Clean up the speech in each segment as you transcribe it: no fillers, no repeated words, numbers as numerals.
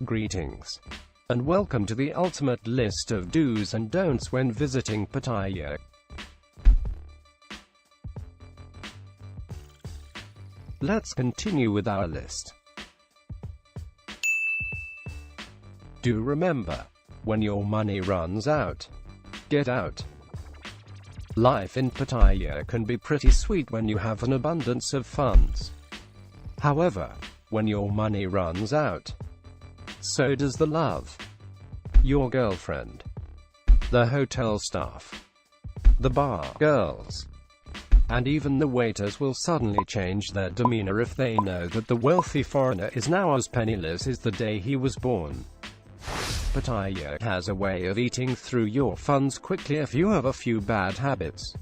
Greetings, and welcome to the ultimate list of do's and don'ts when visiting Pattaya. Let's continue with our list. Do remember, when your money runs out, get out. Life in Pattaya can be pretty sweet when you have an abundance of funds. However, when your money runs out, so does the love. Your girlfriend, the hotel staff, the bar girls, and even the waiters will suddenly change their demeanor if they know that the wealthy foreigner is now as penniless as the day he was born. Pattaya has a way of eating through your funds quickly if you have a few bad habits.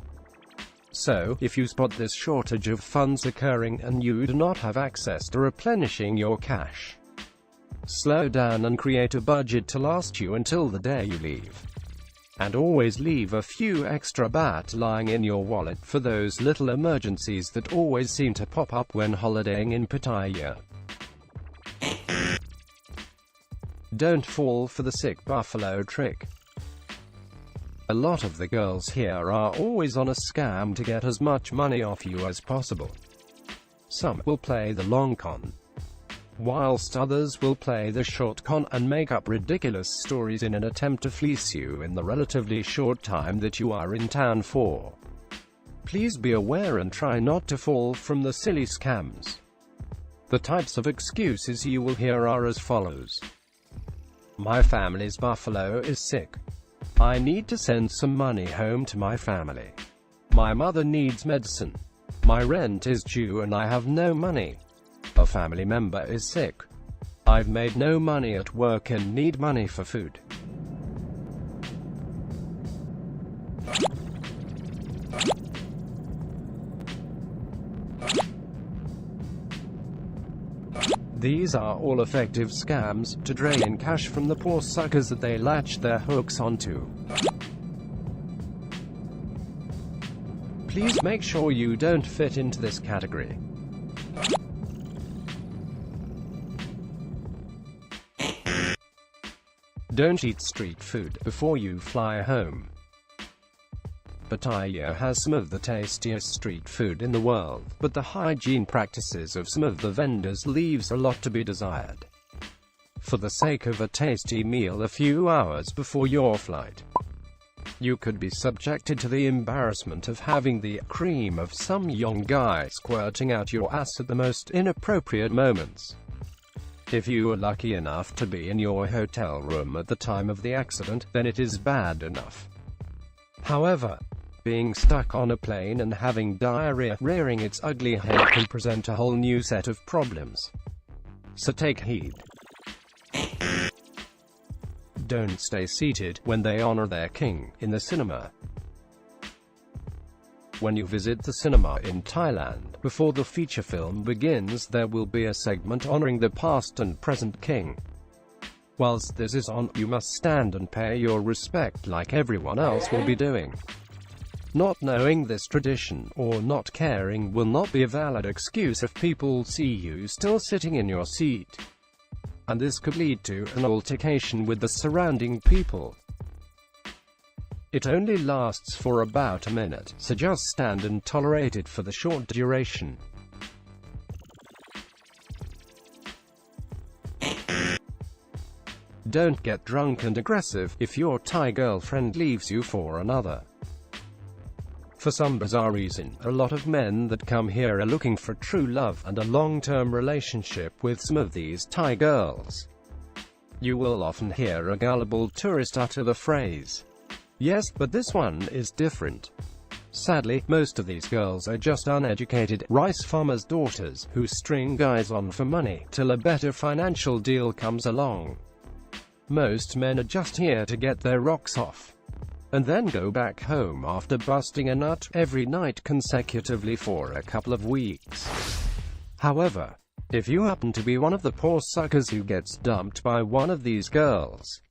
So, if you spot this shortage of funds occurring and you do not have access to replenishing your cash, slow down and create a budget to last you until the day you leave. And always leave a few extra baht lying in your wallet for those little emergencies that always seem to pop up when holidaying in Pattaya. Don't fall for the sick buffalo trick. A lot of the girls here are always on a scam to get as much money off you as possible. Some will play the long con, whilst others will play the short con and make up ridiculous stories in an attempt to fleece you in the relatively short time that you are in town for. Please be aware and try not to fall from the silly scams. The types of excuses you will hear are as follows. My family's buffalo is sick. I need to send some money home to my family. My mother needs medicine. My rent is due and I have no money. A family member is sick. I've made no money at work and need money for food. These are all effective scams to drain cash from the poor suckers that they latch their hooks onto. Please make sure you don't fit into this category. Don't eat street food before you fly home. Pattaya has some of the tastiest street food in the world, but the hygiene practices of some of the vendors leaves a lot to be desired. For the sake of a tasty meal a few hours before your flight, you could be subjected to the embarrassment of having the cream of some young guy squirting out your ass at the most inappropriate moments. If you were lucky enough to be in your hotel room at the time of the accident, then it is bad enough. However, being stuck on a plane and having diarrhea rearing its ugly head can present a whole new set of problems. So take heed. Don't stay seated when they honor their king in the cinema. When you visit the cinema in Thailand, before the feature film begins, there will be a segment honoring the past and present king. Whilst this is on, you must stand and pay your respect like everyone else will be doing. Not knowing this tradition, or not caring, will not be a valid excuse if people see you still sitting in your seat. And this could lead to an altercation with the surrounding people. It only lasts for about a minute, so just stand and tolerate it for the short duration. Don't get drunk and aggressive if your Thai girlfriend leaves you for another. For some bizarre reason, a lot of men that come here are looking for true love and a long-term relationship with some of these Thai girls. You will often hear a gullible tourist utter the phrase, "Yes, but this one is different." Sadly, most of these girls are just uneducated rice farmers' daughters who string guys on for money till a better financial deal comes along. Most men are just here to get their rocks off, and then go back home after busting a nut every night consecutively for a couple of weeks. However, if you happen to be one of the poor suckers who gets dumped by one of these girls,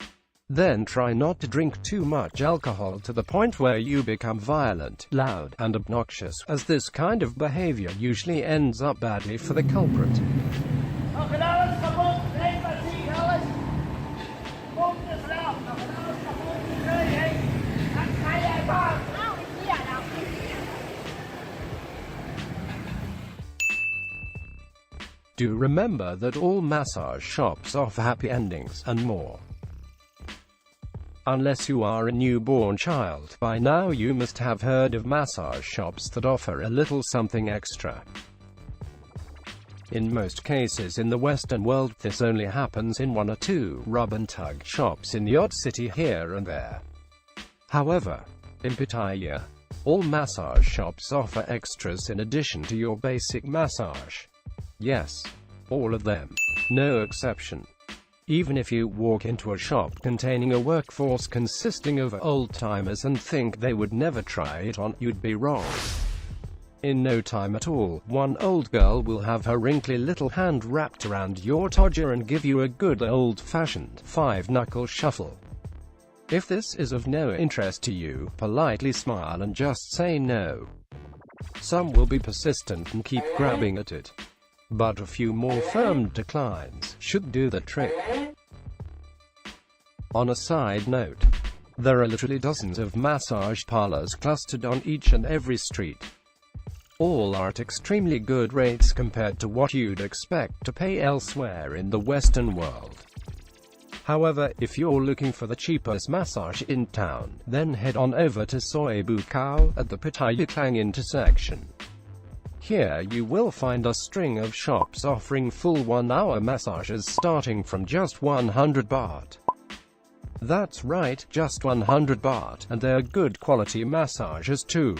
then try not to drink too much alcohol to the point where you become violent, loud, and obnoxious, as this kind of behavior usually ends up badly for the culprit. Do remember that all massage shops offer happy endings and more. Unless you are a newborn child, by now you must have heard of massage shops that offer a little something extra. In most cases in the Western world, this only happens in one or two rub-and-tug shops in the odd city here and there. However, in Pattaya, all massage shops offer extras in addition to your basic massage. Yes, all of them. No exception. Even if you walk into a shop containing a workforce consisting of old-timers and think they would never try it on, you'd be wrong. In no time at all, one old girl will have her wrinkly little hand wrapped around your todger and give you a good old-fashioned five-knuckle shuffle. If this is of no interest to you, politely smile and just say no. Some will be persistent and keep grabbing at it, but a few more firm declines should do the trick. On a side note, there are literally dozens of massage parlors clustered on each and every street. All are at extremely good rates compared to what you'd expect to pay elsewhere in the Western world. However, if you're looking for the cheapest massage in town, then head on over to Soi Bukaw at the Pattaya Klang intersection. Here you will find a string of shops offering full 1-hour massages starting from just 100 baht. That's right, just 100 baht, and they're good quality massages too.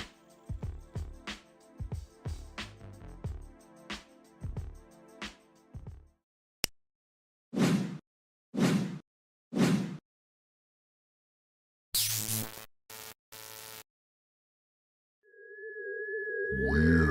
Weird.